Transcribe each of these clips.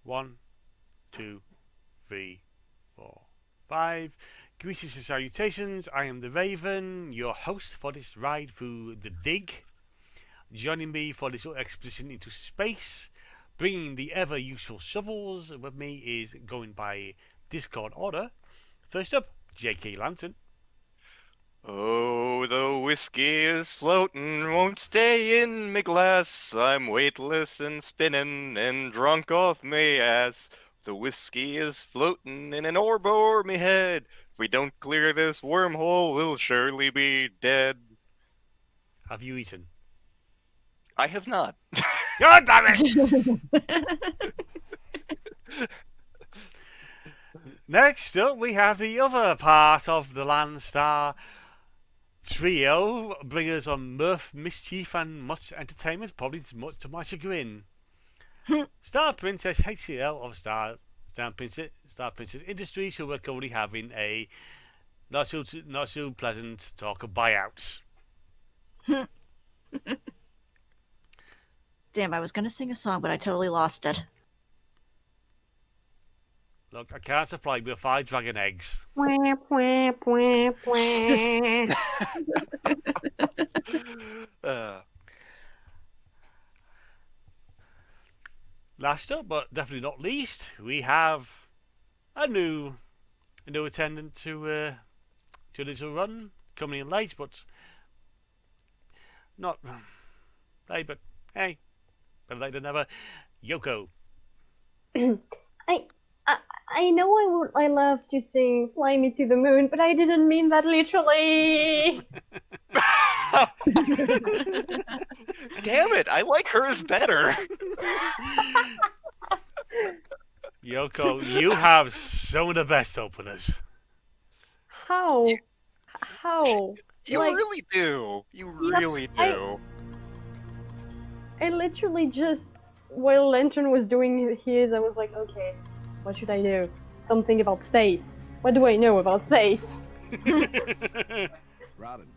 1, 2, 3, 4, 5. Greetings and salutations. I am the Raven, your host for this ride through the dig. Joining me for this little expedition into space, bringing the ever useful shovels with me is going by Discord order. First up, JKLantern. Oh, the whiskey is floating, won't stay in me glass. I'm weightless and spinning and drunk off me ass. The whiskey is floating in an orb o'er me head. If we don't clear this wormhole, we'll surely be dead. Have you eaten? I have not. God damn it! Next up, we have the other part of the Landstar trio, bringers on mirth, mischief, and much entertainment, probably much to my chagrin. Star Princess HCL of Star Princess Industries, who are currently having a not so pleasant talk of buyouts. Damn, I was gonna sing a song, but I totally lost it. Look, I can't supply you with 5 dragon eggs. Last up, but definitely not least, we have a new attendant to this run, coming in late, but not late, but hey, better late than never. Yoko. I know I love to sing "Fly Me to the Moon," but I didn't mean that literally. Damn it, I like hers better. Yoko, you have some of the best openers. How? How? You Like, really do. You Yeah, really do. I literally just, while Lantern was doing his, I was like, okay, what should I do? Something about space. What do I know about space? Robbins.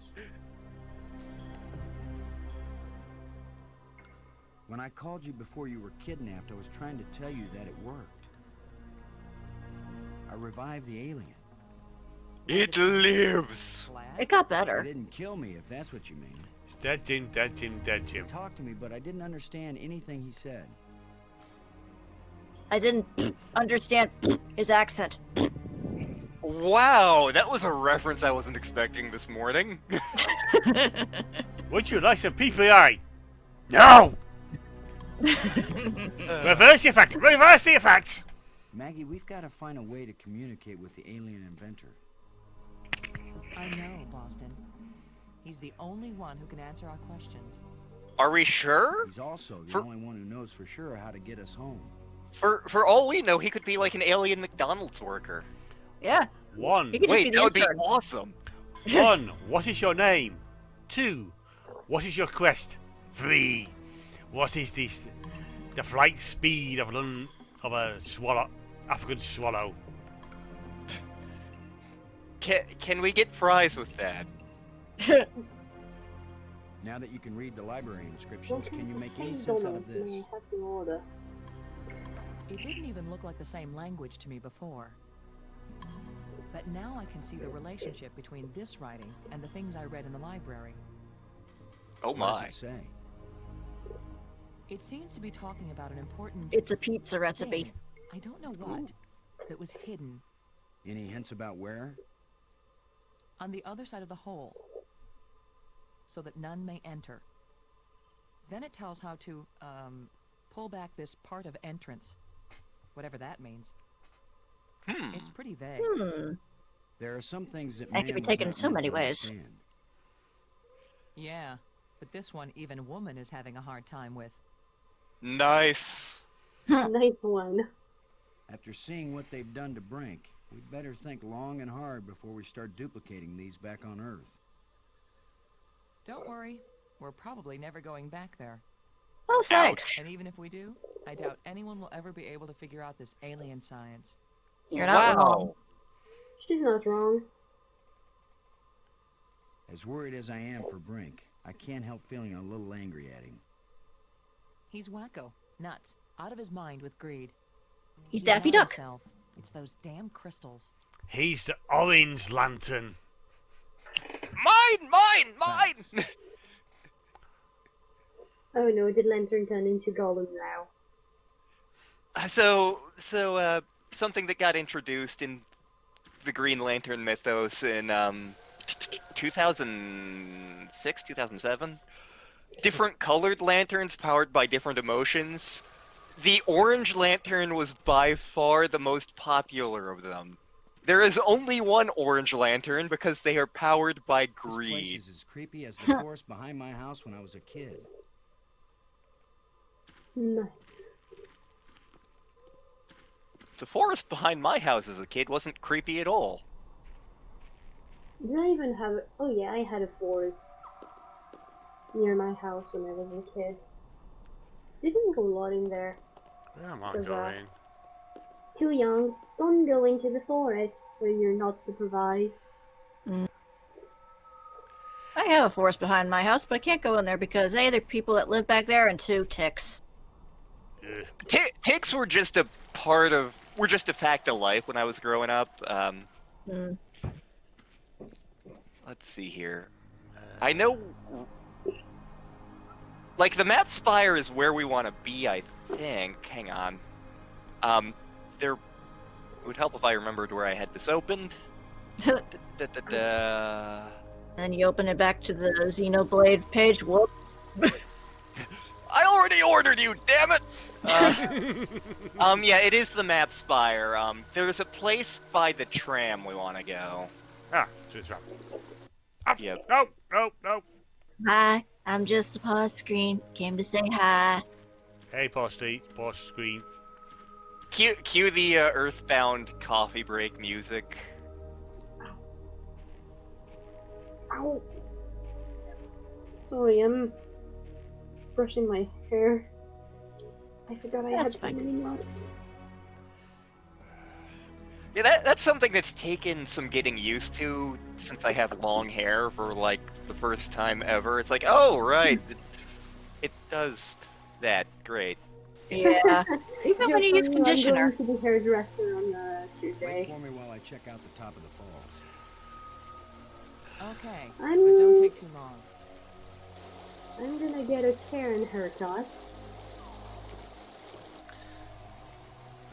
When I called you before you were kidnapped, I was trying to tell you that it worked. I revived the alien. It lives. It got It better. didn't kill me, if that's what you mean. It's dead Jim, dead Jim, dead Jim. He talked to me, but I didn't understand anything he said. I didn't understand his accent. Wow, that was a reference I wasn't expecting this morning. Would you like some PPI? No! Reverse the effect! Reverse the effect! Maggie, we've got to find a way to communicate with the alien inventor. I know, Boston. He's the only one who can answer our questions. Are we sure? He's also the For- only one who knows for sure how to get us home. For all we know, he could be like an alien McDonald's worker. Yeah. One. He could just be Wait, the that would be intern. awesome. 1. What is your name? 2. What is your quest? 3. What is this? The flight speed of a swallow, African swallow. Can we get fries with that? Now that you can read the library inscriptions, can you make any sense out of this? It didn't even look like the same language to me before. But now I can see the relationship between this writing and the things I read in the library. Oh What my. does it say? It seems to be talking about an important It's a pizza recipe. thing, I don't know what, that was hidden Any hints about where? on the other side of the hole, so that none may enter. Then it tells how to, pull back this part of entrance, whatever that means. It's pretty vague. There are some things that That man could be was taken not so meant many to ways. understand. Yeah, but this one even woman is having a hard time with. Nice. Nice one. After seeing what they've done to Brink, we'd better think long and hard before we start duplicating these back on Earth. Don't worry, we're probably never going back there. Oh, thanks. And even if we do, I doubt anyone will ever be able to figure out this alien science. You're not wrong. Wow. She's not wrong. As worried as I am for Brink, I can't help feeling a little angry at him. He's wacko, nuts, out of his mind with greed. He's You Daffy know Duck. yourself. It's those damn crystals. He's the Orange Lantern. Mine! Oh no, did Lantern turn into Golden now? So, something that got introduced in the Green Lantern mythos in 2006, 2007. Different colored lanterns powered by different emotions. The Orange Lantern was by far the most popular of them. There is only one Orange Lantern because they are powered by This place greed. is as creepy as the forest behind my house when I was a kid. Nice. The forest behind my house as a kid wasn't creepy at all. Did I even have it? Oh yeah, I had a forest near my house when I was a kid. Didn't go a lot in there. Where am I There's a- going? Too young. Don't go into the forest when you're not supervised. I have a forest behind my house, but I can't go in there because A, there are people that live back there, and 2, ticks. Ugh. Ticks were just a fact of life when I was growing up. Let's see here. I know, like, the map spire is where we want to be, I think. Hang on. There, it would help if I remembered where I had this opened. Da-da-da. Then you open it back to the Xenoblade page. Whoops. I already ordered you, damn it! Yeah, it is the map spire. There's a place by the tram we want to go. Ah, just right. Up. Yep. No. Hi, I'm just a pause screen. Came to say hi. Hey, posty, post screen. Cue the Earthbound coffee break music. Ow! Sorry, I'm brushing my hair. I forgot I had That's so fine. many knots. Yeah, that's something that's taken some getting used to since I have long hair for like the first time ever. It's like, oh right, it does that. Great. Yeah. Even when you use conditioner. I'm going to the hairdresser on Wait Tuesday. for me while I check out the top of the falls. Okay, I'm- but don't take too long. I'm gonna get a Karen haircut.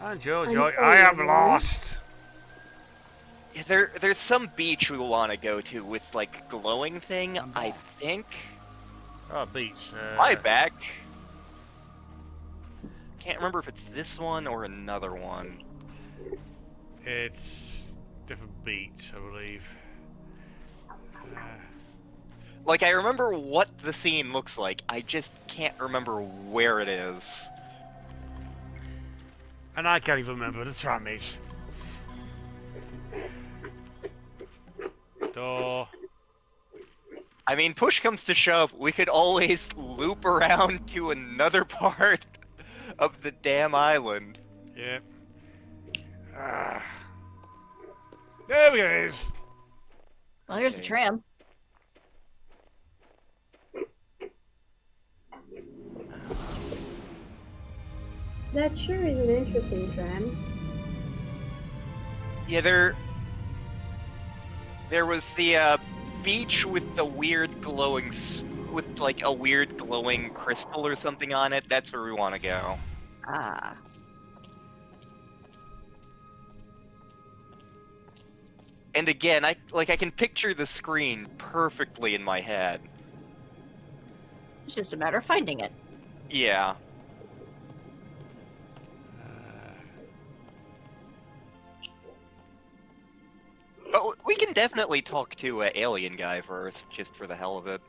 And Jojo, I'm I am sorry, lost. Yeah, there's some beach we want to go to with like glowing thing. I'm I back. think. Oh, beach. My back. Can't remember if it's this one or another one. It's different beach, I believe. Like, I remember what the scene looks like. I just can't remember where it is. And I can't even remember the tram is. Door. I mean, push comes to shove, we could always loop around to another part of the damn island. Yep. Ah. There we go. Well, here's the Okay. tram. That sure is an interesting tram. Yeah, there was the beach with the weird glowing, with like a weird glowing crystal or something on it. That's where we want to go. Ah. And again, I can picture the screen perfectly in my head. It's just a matter of finding it. Yeah. But we can definitely talk to Alien Guy first, just for the hell of it.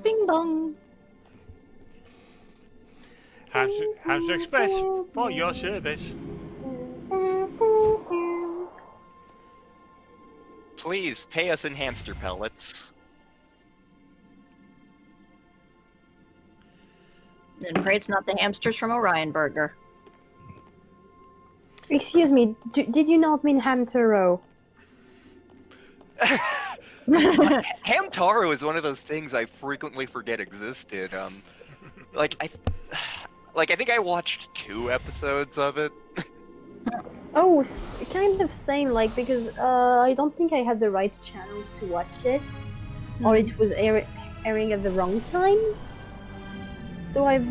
Bing bong. Hamster Express for your service. Please pay us in hamster pellets. Then pray it's not the hamsters from Orion Burger. Excuse me, did you not mean Hamtaro? Hamtaro is one of those things I frequently forget existed. like I think I watched 2 episodes of it. Oh, kind of same, like, because I don't think I had the right channels to watch it, or it was airing at the wrong times. So I've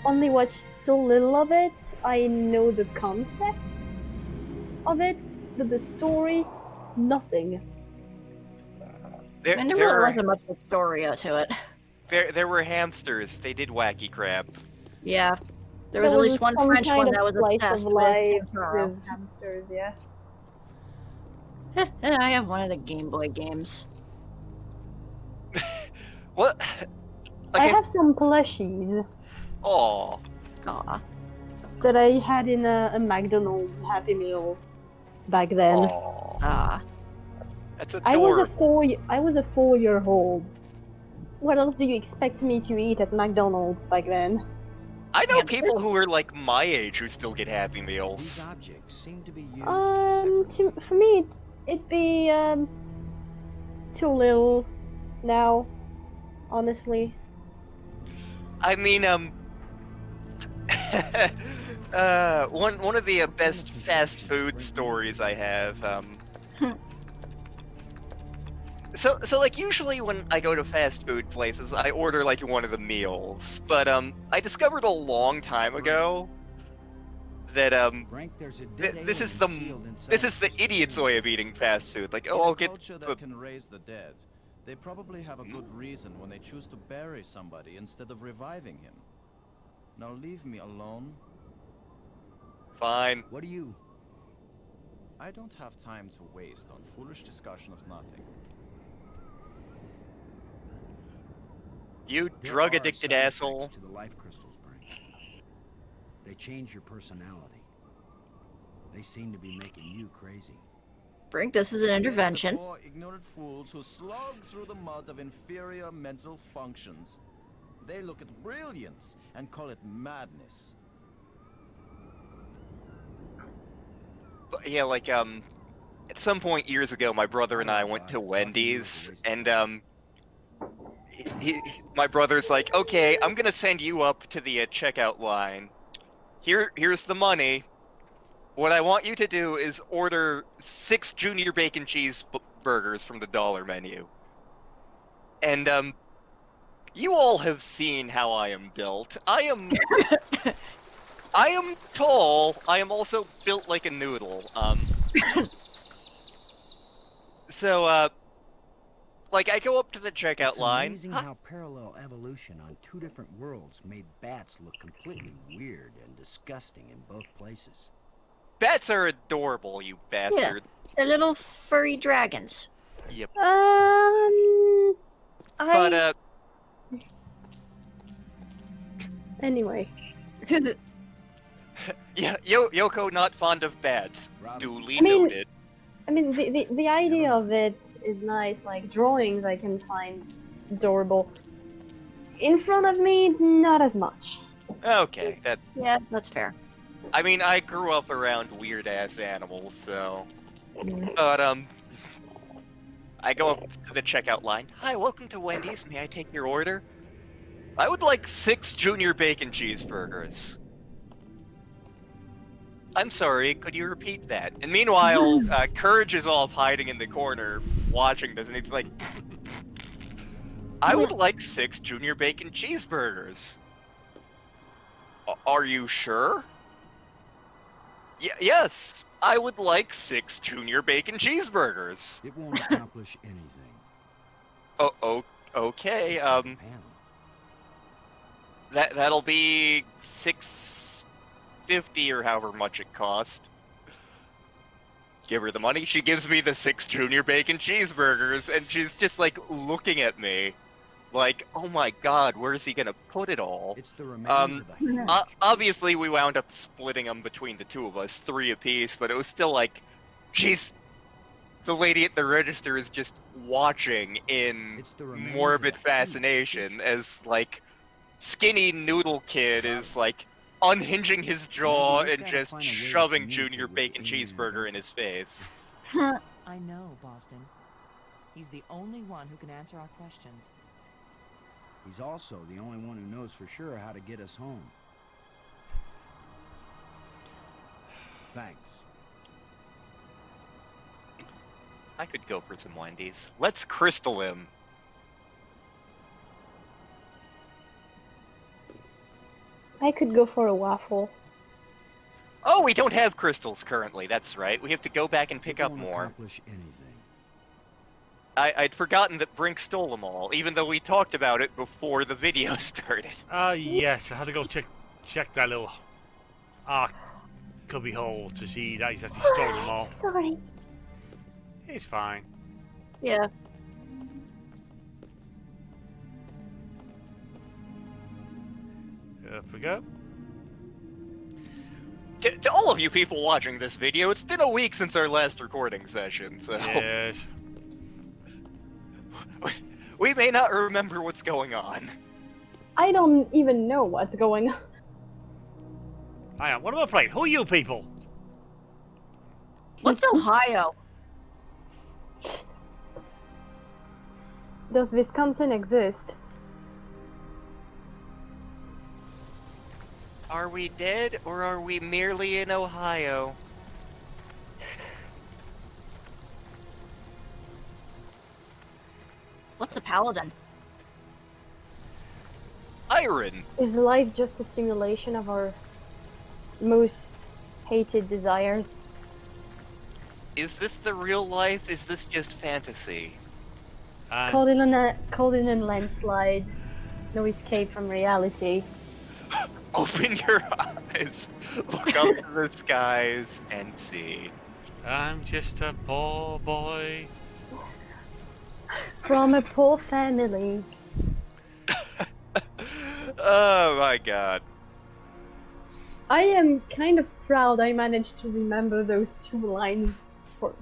only watched so little of it. I know the concept of it, but the story, nothing. And there really wasn't much of a story to it. There were hamsters. They did wacky crap. Yeah. There was at least one some French kind one of that was slice obsessed of with life Totoro. with hamsters, yeah. I have one of the Game Boy games. What? I have some plushies Oh, Aw. that I had in a McDonald's Happy Meal back then. Ah. That's I was adorable. a 4-year-old. What else do you expect me to eat at McDonald's back then? I know people who are like my age who still get Happy These Meals. objects seem to be used For me, it'd be too little now, honestly. I mean, one of the best fast food stories I have. So like usually when I go to fast food places, I order like one of the meals. But I discovered a long time ago that Frank, there's a dead this is alien sealed inside this is the this idiot's facility. way of eating fast food. Like, In oh, a I'll get culture the that can raise the dead, they probably have a good reason when they choose to bury somebody instead of reviving him. Now leave me alone. fine. What do you... I don't have time to waste on foolish discussion of nothing. You There drug are addicted side asshole. effects to the life crystals, Frank. They change your personality. They seem to be making you crazy. Brink, this is an intervention. Yes, the poor, ignorant fools who slog through the mud of inferior mental functions. They look at brilliance and call it madness. But yeah, like at some point years ago, my brother and I went to Wendy's, and my brother's like, "Okay, I'm gonna send you up to the checkout line. Here's the money. What I want you to do is order 6 junior bacon cheese burgers from the dollar menu." And you all have seen how I am built. I am tall. I am also built like a noodle. So like I go up to the checkout It's line. amazing how parallel evolution on 2 different worlds made bats look completely weird and disgusting in both places. Bats are adorable, you bastard. They're little furry dragons. Yep. But Anyway. yeah, Yoko not fond of bats. Duly mean- noted. I mean, the idea of it is nice. Like drawings, I can find adorable. In front of me, not as much. Okay, that. Yeah, that's fair. I mean, I grew up around weird ass animals, so. But I go up to the checkout line. Hi, welcome to Wendy's. May I take your order? I would like 6 junior bacon cheeseburgers. I'm sorry, could you repeat that? And meanwhile, Courage is off hiding in the corner, watching this, and he's like, I would like 6 junior bacon cheeseburgers. Are you sure? Yes, I would like 6 junior bacon cheeseburgers. It won't accomplish anything. Oh, okay, It's like a panel. that'll be $6.50 or however much it cost. Give her the money. She gives me the 6 junior bacon cheeseburgers, and she's just like looking at me, like, "Oh my God, where is he gonna put it all?" It's the remains of a huge... Obviously, we wound up splitting them between the two of us, 3 apiece. But it was still like, the lady at the register is just watching in It's the remains morbid of a huge fascination fish. as like skinny noodle kid is like unhinging his jaw Maybe we've and gotta just find a way to shoving communicate junior with bacon alien cheeseburger in inventor. his face. I know, Boston. He's the only one who can answer our questions. He's also the only one who knows for sure how to get us home. Thanks. I could go for some Wendy's. Let's crystal him. I could go for a waffle. Oh, we don't have crystals currently. That's right. We have to go back and pick It up won't more. accomplish anything. I'd forgotten that Brink stole them all, even though we talked about it before the video started. Yes, I had to go check that little cubby hole to see that he's actually stolen them all. Sorry. It's fine. Yeah. Up we go. To all of you people watching this video, it's been a week since our last recording session, so Yes. we may not remember what's going on. I don't even know what's going on. Hang on, what am I playing? Who are you people? What's Ohio? Does Wisconsin exist? Are we dead, or are we merely in Ohio? What's a paladin? Iron! Is life just a simulation of our most hated desires? Is this the real life? Is this just fantasy? And Caught in a landslide. No escape from reality. Open your eyes, look up to the skies, and see. I'm just a poor boy. From a poor family. Oh my god. I am kind of proud I managed to remember those 2 lines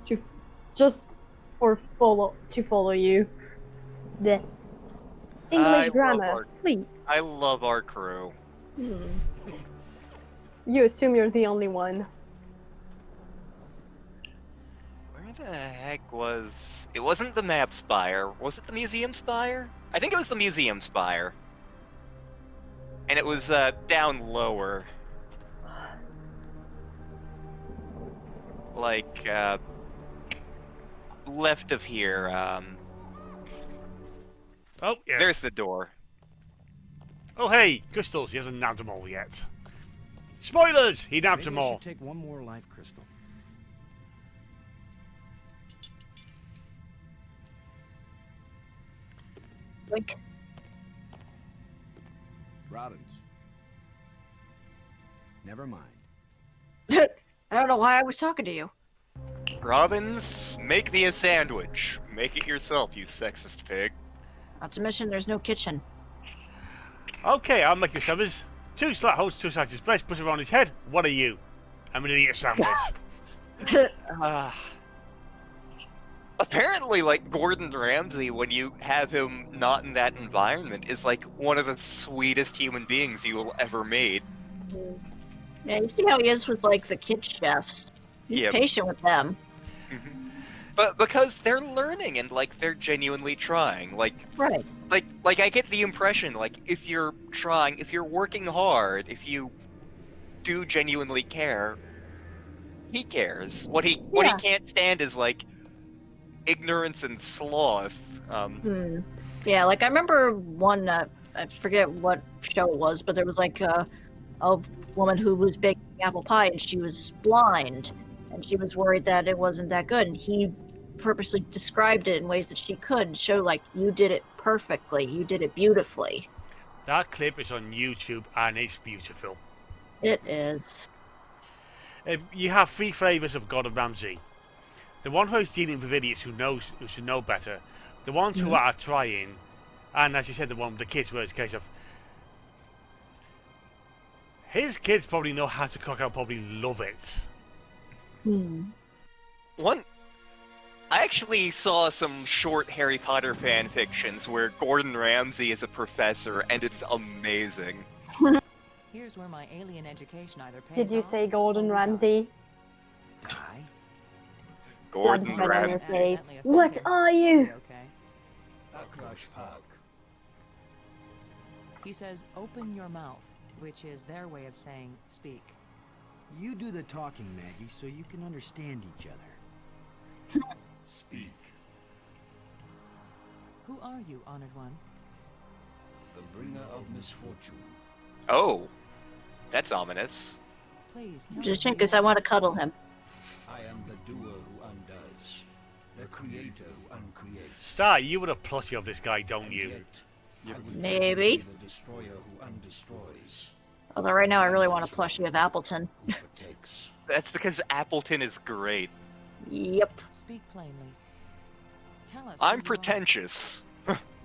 to follow you. The English love grammar, please. I love our crew. You assume you're the only one. Where the heck was... It wasn't the map spire. Was it the museum spire? I think it was the museum spire. And it was, down lower. Like, left of here, Oh, yes. There's the door. Oh, hey, crystals. He hasn't nabbed them all yet. Spoilers! He nabbed Maybe them I all. should take one more life crystal. Like, Robbins. Never mind. I don't know why I was talking to you. Robbins, make me a sandwich. Make it yourself, you sexist pig. Not to mention, there's no kitchen. Okay, I'll make you summers. 2 slat holes, 2 slices breast, put it on his head. What are you? I'm gonna eat a sandwich. Apparently, like, Gordon Ramsay, when you have him not in that environment, is like one of the sweetest human beings you will ever meet. Yeah, you see how he is with, like, the kid chefs. He's Yep. patient with them. But because they're learning and, like, they're genuinely trying. Like, Right. I get the impression, like, if you're trying, if you're working hard, if you do genuinely care, he cares. What he can't stand is, like, ignorance and sloth. Yeah, like, I remember one, I forget what show it was, but there was, like, a woman who was baking apple pie, and she was blind, and she was worried that it wasn't that good, and he purposely described it in ways that she could show, like, you did it perfectly, you did it beautifully. That clip is on YouTube and it's beautiful. It is. You have 3 flavours of Gordon Ramsay. The one who's dealing with idiots who should know better. The ones who are trying, and as you said, the one with the kids, where it's a case of his kids probably know how to cook and probably love it. I actually saw some short Harry Potter fan fictions where Gordon Ramsay is a professor, and it's amazing. Here's where my alien education either pays Did you off say Gordon or we Ramsay? Die? Gordon Slabs bread on your Ramsay. face. Accidentally What offended. are you? Okay. A crush pug. He says, open your mouth, which is their way of saying speak. You do the talking, Maggie, so you can understand each other. Speak. Who are you, Honored One? The bringer of misfortune. Oh, that's ominous. Please tell Just me. because I want to cuddle him. I am the doer who undoes, the creator who uncreates. Star, you would have plushie of this guy, don't And you? yet, I would Maybe. be the destroyer who undestroys, Although right now I really want a plushie of Appleton. who protects. That's because Appleton is great. Yep. Speak plainly. Tell us. I'm who you are. pretentious.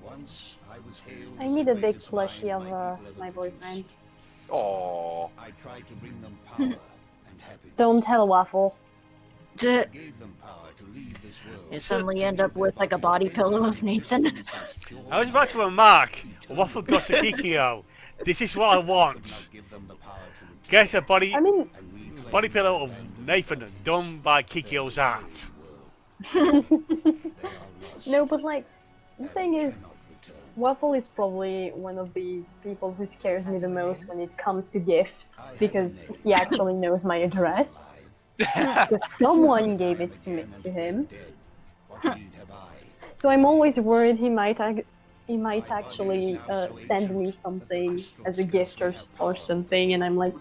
Once I was hailed I as need the a big greatest plushie mind of my people ever my boyfriend. produced. Oh, I tried to bring them power and happiness. Don't tell Waffle. Duh. I gave them power to leave this world. You suddenly end up with like a body pillow of Nathan. I was about to remark, Waffle got to Kikyo. This is what I want. Guess a body I mean, body pillow of Nathan done by Kikyo's art. no, but like, the thing is, Waffle is probably one of these people who scares me the most when it comes to gifts, because he actually knows my address. But someone gave it to him. So I'm always worried he might actually send me something as a gift or something, and I'm like,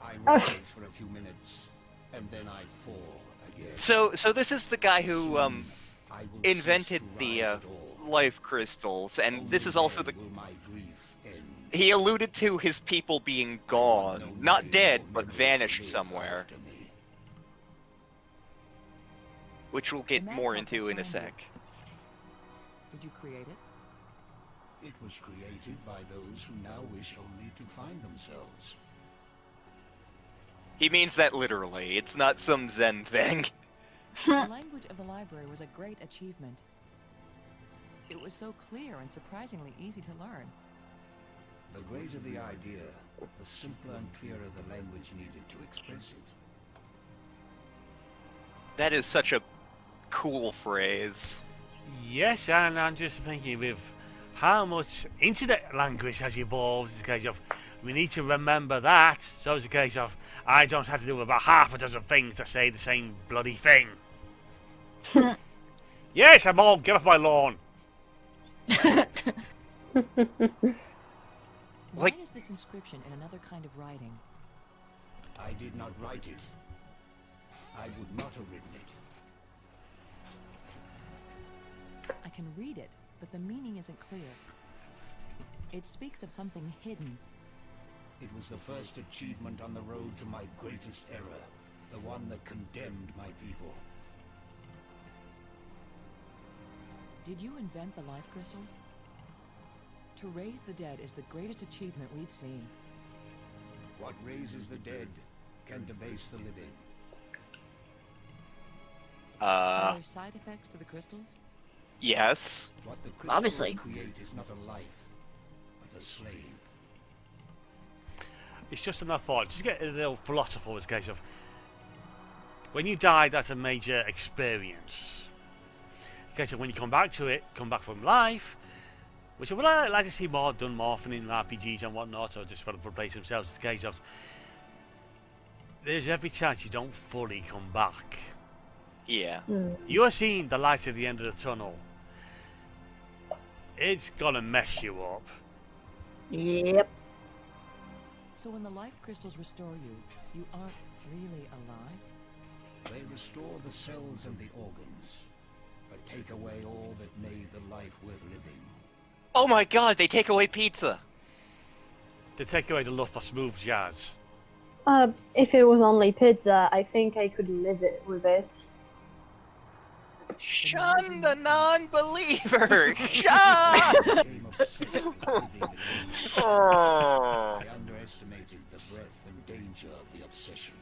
I Ugh. rise for a few minutes, and then I fall again. so this is the guy who I will invented cease to the rise at all. life crystals, and this is also the. Only then will my grief end. He alluded to his people being gone, No not memory dead, will but never vanished live somewhere, after me. which we'll get The man more helped into us in a find you. sec. Did you create it? It was created by those who now wish only to find themselves. He means that literally. It's not some Zen thing. The language of the library was a great achievement. It was so clear and surprisingly easy to learn. The greater the idea, the simpler and clearer the language needed to express it. That is such a cool phrase. Yes, and I'm just thinking with how much internet language has evolved, it's a case of we need to remember that. So it's a case of I don't have to do about half a dozen things to say the same bloody thing. Yes, I'm all get off my lawn. Why Like- is this inscription in another kind of writing? I did not write it. I would not have written it. I can read it, but the meaning isn't clear. It speaks of something hidden. It was the first achievement on the road to my greatest error, the one that condemned my people. Did you invent the life crystals? To raise the dead is the greatest achievement we've seen. What raises the dead can debase the living. Are there side effects to the crystals? Yes. What the crystals Obviously. create is not a life, but a slave. It's just another thought. Just get a little philosophical as a case of when you die, that's a major experience. Okay, so when you come back to it, come back from life, which I would like to see more done more often in RPGs and whatnot, or just for the place themselves. It's a case of there's every chance you don't fully come back. Yeah. You're seeing the light at the end of the tunnel. It's gonna mess you up. Yep. So when the life crystals restore you, you aren't really alive? They restore the cells and the organs, but take away all that made the life worth living. Oh my god, they take away pizza! They take away the love for smooth jazz. If it was only pizza, I think I could live it with it. Shun the non-believer! Shun! Became obsessed with living the dream. Oh. I underestimated the breadth and danger of the obsession.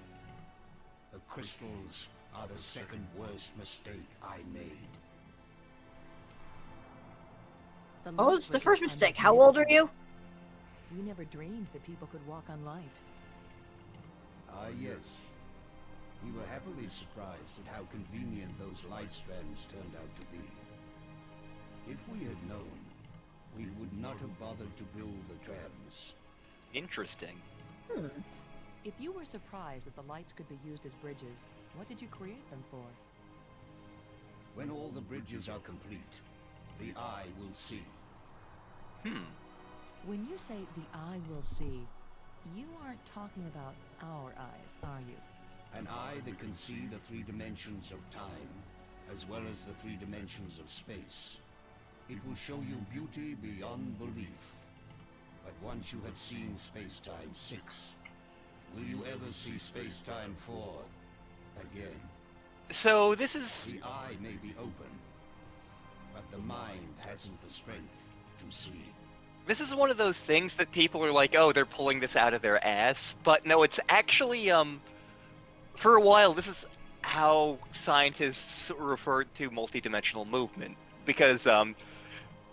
The crystals are the second worst mistake I made. The What light was the bridges first are mistake? How old are you? We never dreamed that people could walk on light. Ah, yes. We were happily surprised at how convenient those light strands turned out to be. If we had known, We would not have bothered to build the trams. Interesting. If you were surprised that the lights could be used as bridges, what did you create them for? When all the bridges are complete, the eye will see. When you say the eye will see, you aren't talking about our eyes, are you? An eye that can see the 3 dimensions of time, as well as the 3 dimensions of space. It will show you beauty beyond belief. But once you have seen Space-Time 6, will you ever see Space-Time 4 again? So this is... The eye may be open, but the mind hasn't the strength to see. This is one of those things that people are like, oh, they're pulling this out of their ass. But no, it's actually, for a while, this is how scientists referred to multidimensional movement. Because,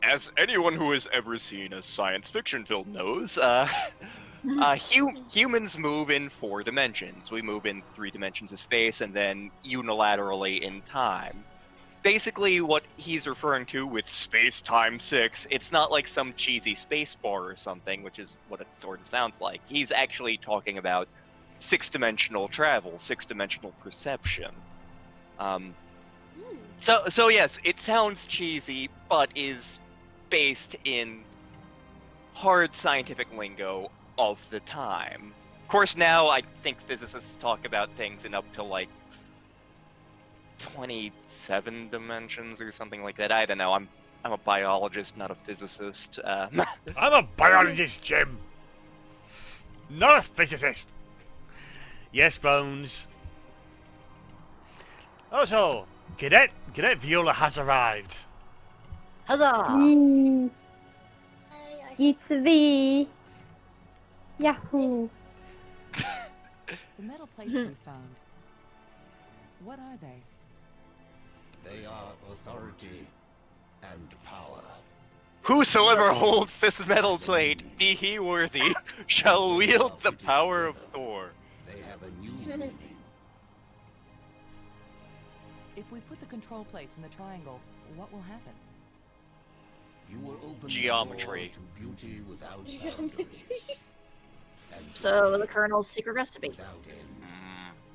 as anyone who has ever seen a science fiction film knows, humans move in 4 dimensions. We move in 3 dimensions of space and then unilaterally in time. Basically, what he's referring to with Space-Time 6, it's not like some cheesy space bar or something, which is what it sort of sounds like. He's actually talking about 6-dimensional travel, 6-dimensional perception. So yes, it sounds cheesy, but is based in hard scientific lingo of the time. Of course, now I think physicists talk about things in up to like 27 dimensions or something like that. I don't know. I'm a biologist, not a physicist. I'm a biologist, Jim. Not a physicist. Yes, Bones. Also, Cadet Viola has arrived. Huzzah! Yee. It's V. Yahoo! The metal plates we found. What are they? They are authority and power. Whosoever holds this metal plate, be he worthy, shall wield the power of Thor. They have a new meaning. If we put the control plates in the triangle, what will happen? You will open Geometry. the door to beauty without boundaries. And So the Colonel's secret recipe. without end.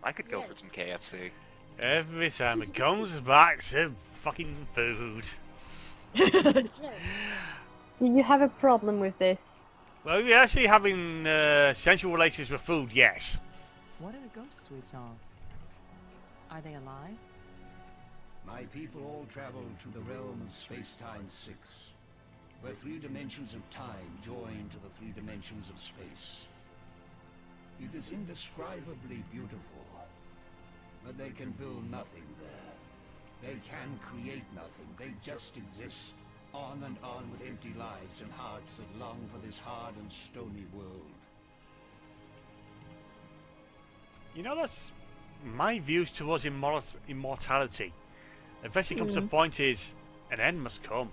I could go for some KFC. Every time it comes back to fucking food. Did you have a problem with this? Well, you're actually having sensual relations with food, yes. What are the ghosts we saw? Are they alive? My people all travel to the realm of Space-Time 6, where 3 dimensions of time join to the 3 dimensions of space. It is indescribably beautiful, but they can build nothing there. They can create nothing. They just exist, on and on with empty lives and hearts that long for this hard and stony world. You know, that's my views towards immortality. Eventually comes to the point is, an end must come.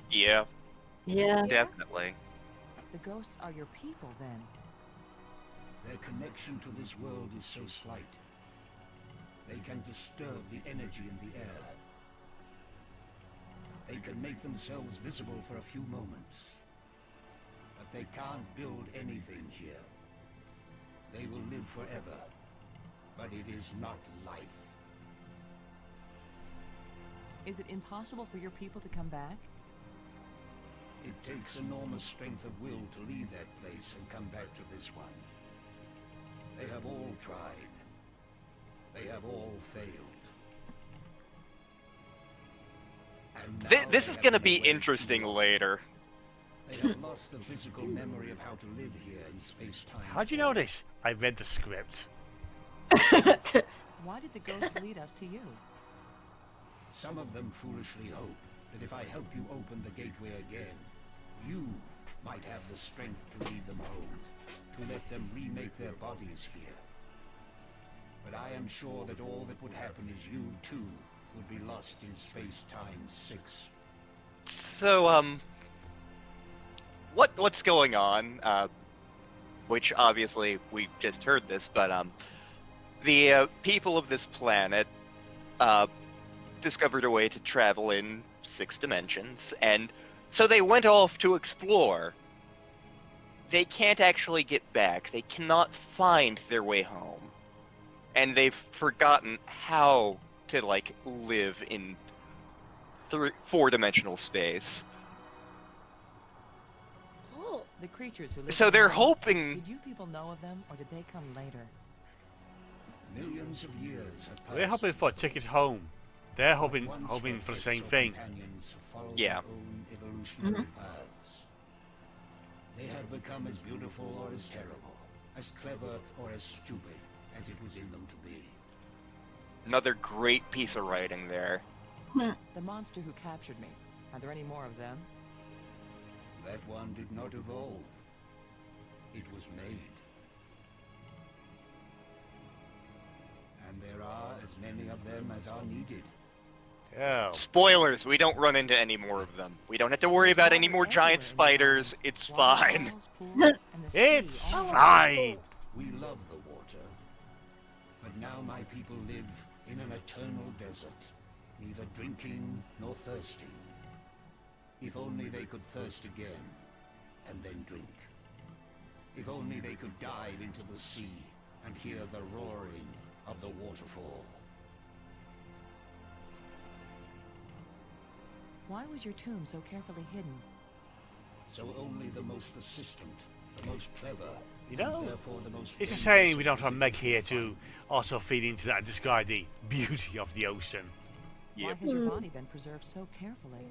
Yeah, Yeah. definitely. The ghosts are your people, then. Their connection to this world is so slight. They can disturb the energy in the air. They can make themselves visible for a few moments. But they can't build anything here. They will live forever. But it is not life. Is it impossible for your people to come back? It takes enormous strength of will to leave that place and come back to this one. They have all tried. They have all failed. And now This they is have gonna no be way to interesting go. later. They have lost the physical memory of how to live here in space-time. How do you know this? I read the script. Why did the ghosts lead us to you? Some of them foolishly hope that if I help you open the gateway again, you might have the strength to lead them home, to let them remake their bodies here. But I am sure that all that would happen is you, too, would be lost in Space-Time 6. So, what's going on? Which obviously we just heard this, but the people of this planet discovered a way to travel in 6 dimensions, and So they went off to explore. They can't actually get back. They cannot find their way home. And they've forgotten how to, like, live in four-dimensional space. Oh, The creatures who live So in they're the- hoping... Did you people know of them, or did they come later? Millions of years have passed. They're hoping for a since ticket home. They're hoping once hoping for the rockets same or thing. companions have followed Yeah. their own evolutionary paths. They have become as beautiful or as terrible, as clever or as stupid as it was in them to be. Another great piece of writing there. The monster who captured me. Are there any more of them? That one did not evolve. It was made. And there are as many of them as are needed. Oh. Spoilers, we don't run into any more of them. We don't have to worry about any more giant spiders. It's fine. Waterfalls, pools, and the sea It's all around. fine. We love the water, but now my people live in an eternal desert, neither drinking nor thirsty. If only they could thirst again, and then drink. If only they could dive into the sea and hear the roaring of the waterfall. Why was your tomb so carefully hidden? So only the most persistent, the most clever, You know, and therefore the most It's a dangerous shame we don't have visitors Meg here will to find. also feed into that and describe the beauty of the ocean. Why has your body been preserved so carefully?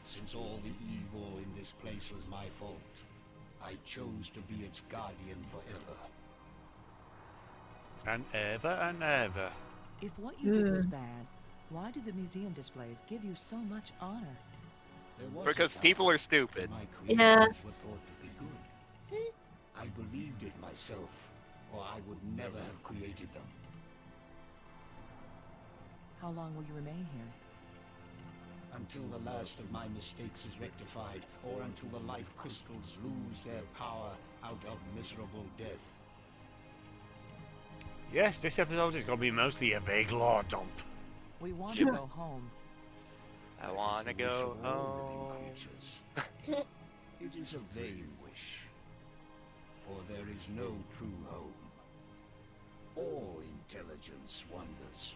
Since all the evil in this place was my fault, I chose to be its guardian forever. And ever and ever. If what you did was bad, why do the museum displays give you so much honor? There was Because a time people are stupid. when my Yeah. creations were thought to be good. I believed it myself, or I would never have created them. How long will you remain here? Until the last of my mistakes is rectified, or until the life crystals lose their power out of miserable death. Yes, this episode is going to be mostly a big lore dump. We want to go home. I That is wanna the wish go of all living home. creatures. It is a vain wish, for there is no true home. All intelligence wanders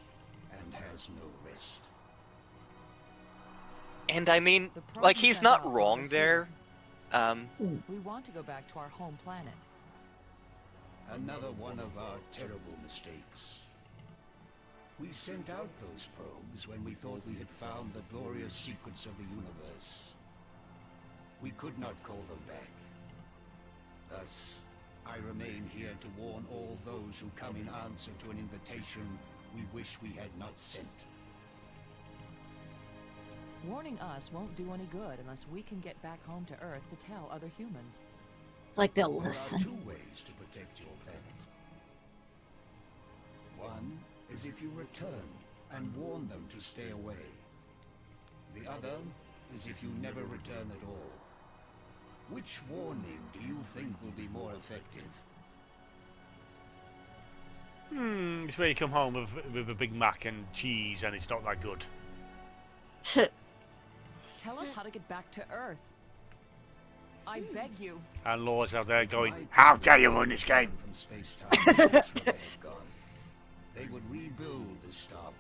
and has no rest. And I mean, The like, problem he's sent not out wrong was there. We want to go back to our home planet. Another one of our terrible mistakes. We sent out those probes when we thought we had found the glorious secrets of the universe. We could not call them back. Thus, I remain here to warn all those who come in answer to an invitation we wish we had not sent. Warning us won't do any good unless we can get back home to Earth to tell other humans. Like they'll There are listen. two ways to protect your planet. One is if you return and warn them to stay away. The other is if you never return at all. Which warning do you think will be more effective? It's where you come home with a Big Mac and cheese and it's not that good. Tell us how to get back to Earth. I beg you. And Laura's out there going, My how people dare you run this game? From space-time since where they have gone. They would rebuild the starport.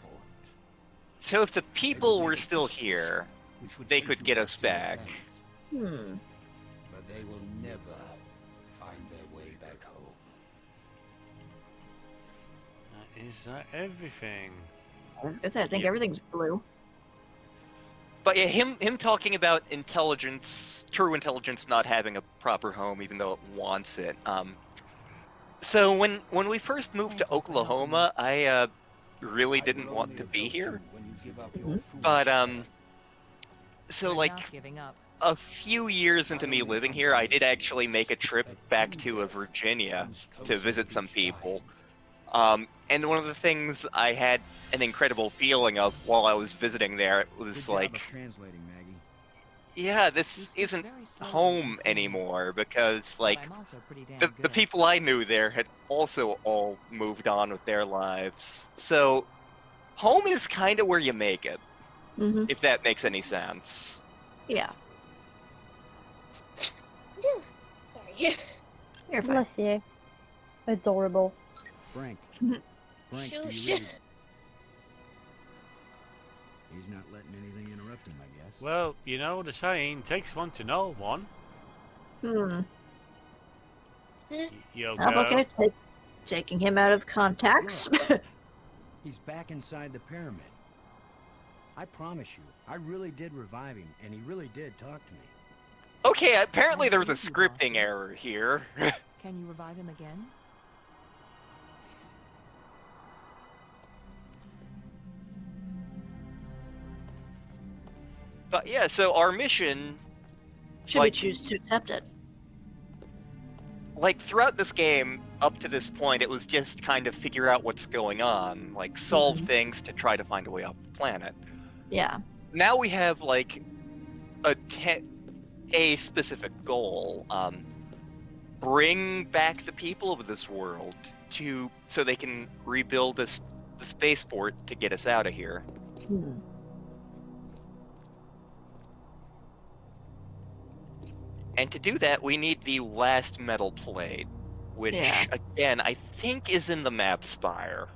So if the They people would were make a still distance here, which would they take could you get us to your back. planet. But they will never find their way back home. Is that everything? I think everything's blue. But yeah, him talking about intelligence, true intelligence, not having a proper home, even though it wants it. So when we first moved to Thank you for helping Oklahoma, us. I really I didn't will want only to have be helped here. you when you give up your foolish But plan. so We're like not giving up. a few years into me living here, I did actually make a trip back to Virginia to visit some people. And one of the things I had an incredible feeling of while I was visiting there it Good was job like, of translating, Maggie. yeah, You this speak isn't very slowly home and clearly, anymore because but like I'm also pretty damn the good. people I knew there had also all moved on with their lives. So home is kind of where you make it, Mm-hmm. if that makes any sense. Yeah. You're fine. Bless you. Adorable. Frank. Frank, do Shush. you really... He's not letting anything interrupt him, I guess. Well, you know the saying, takes one to know one. Yo, I'm okay. Taking him out of contacts. He's back inside the pyramid. I promise you, I really did revive him, and he really did talk to me. Okay, apparently there was a scripting error here. Can you revive him again? But yeah, so our mission, Should we Like- choose to accept it? like throughout this game, up to this point, it was just kind of figure out what's going on, like solve things to try to find a way off the planet. Yeah. Now we have like a specific goal. Bring back the people of this world so they can rebuild the spaceport to get us out of here. Hmm. And to do that, we need the last metal plate, which, Yeah. again, I think is in the map spire.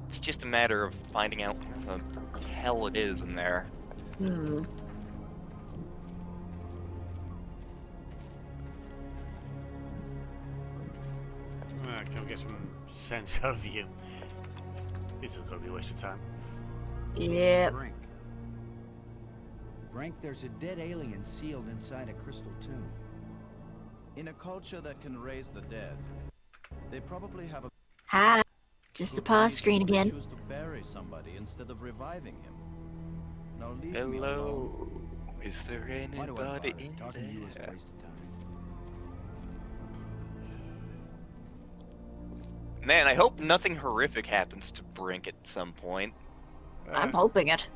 It's just a matter of finding out where the hell it is in there. Hmm. Can we get some sense out of you? This is gonna be a waste of time. Yep. Frank. Frank, there's a dead alien sealed inside a crystal tomb. In a culture that can raise the dead, they probably have a Hi. Just the good pause reason screen why they again. choose to bury somebody instead of reviving him. Now leave me alone. Hello? Is there Why do I anybody bother? in Talking to you is a there? waste of time. Man, I hope nothing horrific happens to Brink at some point. I'm hoping it.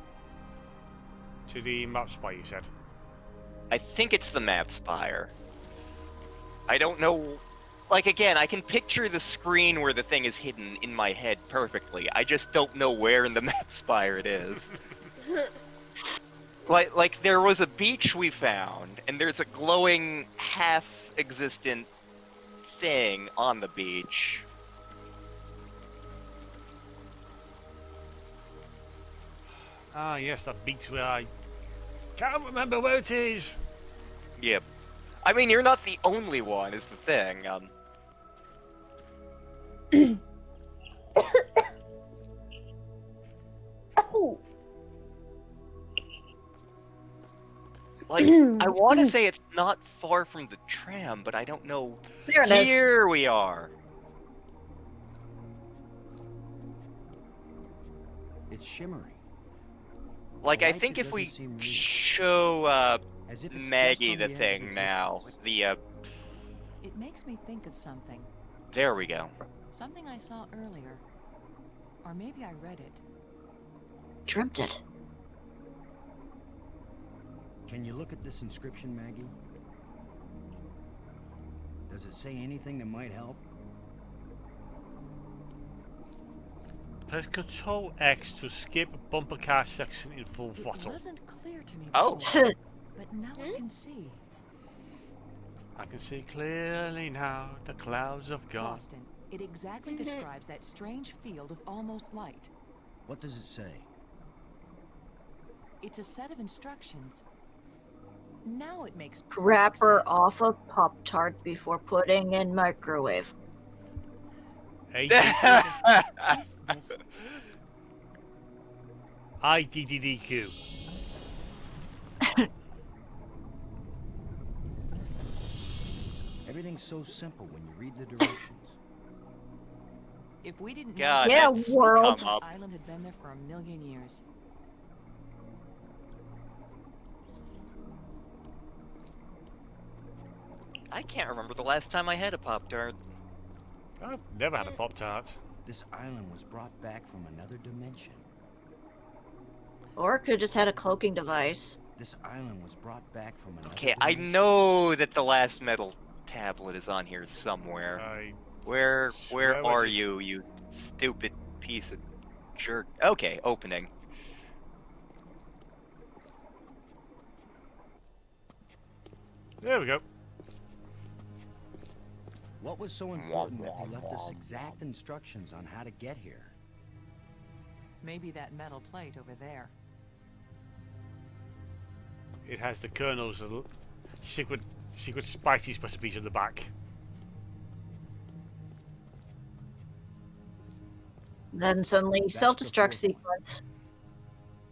To the map spot, you said. I think it's the map spire. I don't know. Like, again, I can picture the screen where the thing is hidden in my head perfectly. I just don't know where in the map spire it is. Like there was a beach we found, and there's a glowing, half-existent thing on the beach. Ah, yes, that beach where I can't remember where it is. Yep. I mean, you're not the only one, is the thing. Oh, Like, I want to say it's not far from the tram, but I don't know. There it is. Here we are. It's shimmering. Like, The I light think just if we doesn't seem real. show As if it's Maggie just the on the edge of thing now, existence. the It makes me think of something. there we go. Something I saw earlier. Or maybe I read it. Dreamt it. Can you look at this inscription, Maggie? Does it say anything that might help? Press Control X to skip bumper car section in full It throttle. wasn't clear to me Oh. before, but now I can see. I can see clearly now the clouds have gone. Boston. It exactly describes that strange field of almost light. What does it say? It's a set of instructions. Now it makes Wrapper perfect sense. off a Pop-Tart before putting in microwave. Kiss this. IDDDQ. Everything's so simple when you read the directions. If we didn't God, know Yeah, that's world. come up. the island had been there for a million years. I can't remember the last time I had a Pop-Tart. I've never had a Pop Tart. This island was brought back from another dimension. Or it could have just had a cloaking device. This island was brought back from another Okay, I dimension. know that the last metal tablet is on here somewhere. Where Where was are it? you, you stupid piece of jerk? Okay, opening. There we go. What was so important that they left us exact instructions on how to get here? Maybe that metal plate over there. It has the Colonel's secret spicy recipes on the back. Then suddenly, That's the self-destruct fourth one. sequence.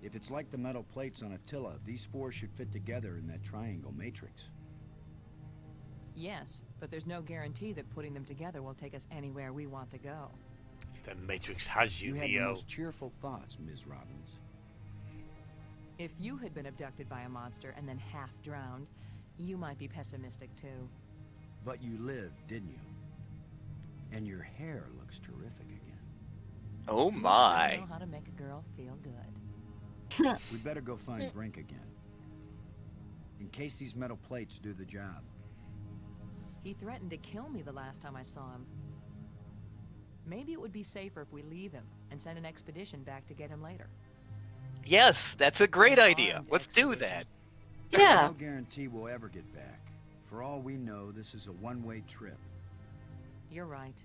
If it's like the metal plates on Attila, these four should fit together in that triangle matrix. Yes, but there's no guarantee that putting them together will take us anywhere we want to go. The Matrix has you, You had the Neo. most cheerful thoughts, Ms. Robbins. If you had been abducted by a monster and then half drowned, you might be pessimistic too. But you lived, didn't you? And your hair looks terrific again. Oh You sure my. know how to make a girl feel good. We better go find Brink again. In case these metal plates do the job. He threatened to kill me the last time I saw him. Maybe it would be safer if we leave him and send an expedition back to get him later. Yes, that's a great An idea. armed Let's do expedition. that. There's Yeah. no guarantee we'll ever get back. For all we know, this is a one-way trip. You're right.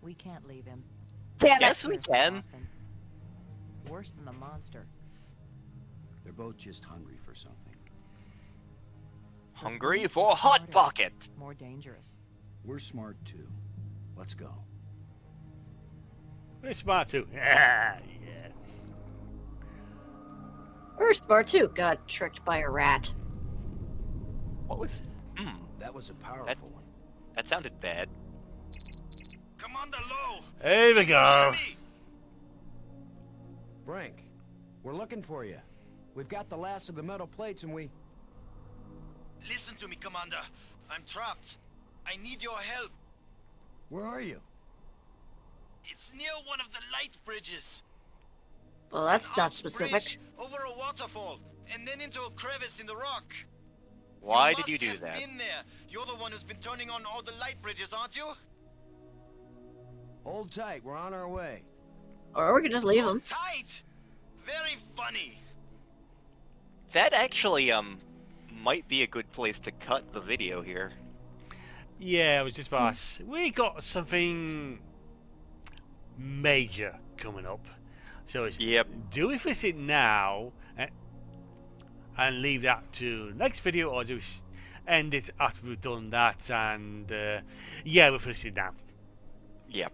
We can't leave him. Damn it. Yes, we Worse than can. Boston. Worse than the monster. They're both just hungry for something. Hungry Brink for a is hot smarter, pocket. More dangerous. We're smart too. Let's go. We're smart too. Yeah. We're smart too. Got tricked by a rat. What was? That was a powerful That's- one. That sounded bad. Commander Low! Here we go. Brink, we're looking for you. We've got the last of the metal plates and we... Listen to me, Commander. I'm trapped. I need your help. Where are you? It's near one of the light bridges. Well, that's An not arched specific. bridge over a waterfall, and then into a crevice in the rock. Why did you must do have that? Been there. You're the one who's been turning on all the light bridges, aren't you? Hold tight, we're on our way. Or we could just leave him. Tight. Very funny. That actually might be a good place to cut the video here. Yeah, I was just about to say, we got something major coming up. So it's Yep. do we fix it now and leave that to next video, or do we end it after we've done that? And yeah, we'll finish it now. Yep.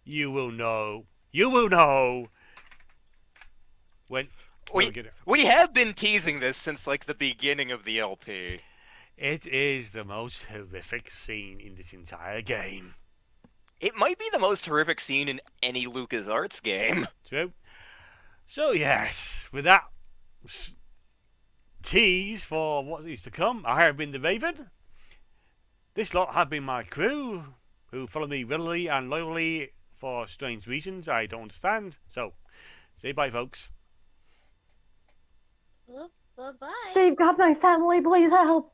You will know. You will know when we get it. We have been teasing this since like the beginning of the LP. It is the most horrific scene in this entire game. It might be the most horrific scene in any LucasArts game. True. So yes, with that tease for what is to come, I have been the Raven. This lot have been my crew, who follow me readily and loyally for strange reasons I don't understand. So, say bye, folks. Well, bye-bye. They've got my family, please help.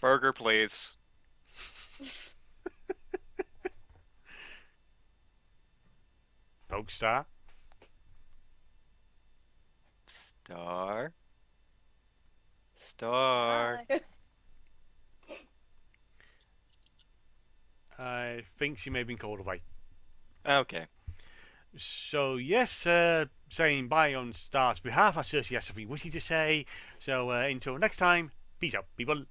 Burger, please. Folks, star. Star. Star. Bye. I think she may have been called away. Okay. So, yes, saying bye on Star's behalf. I certainly have something witty to say. So, until next time, peace out, people.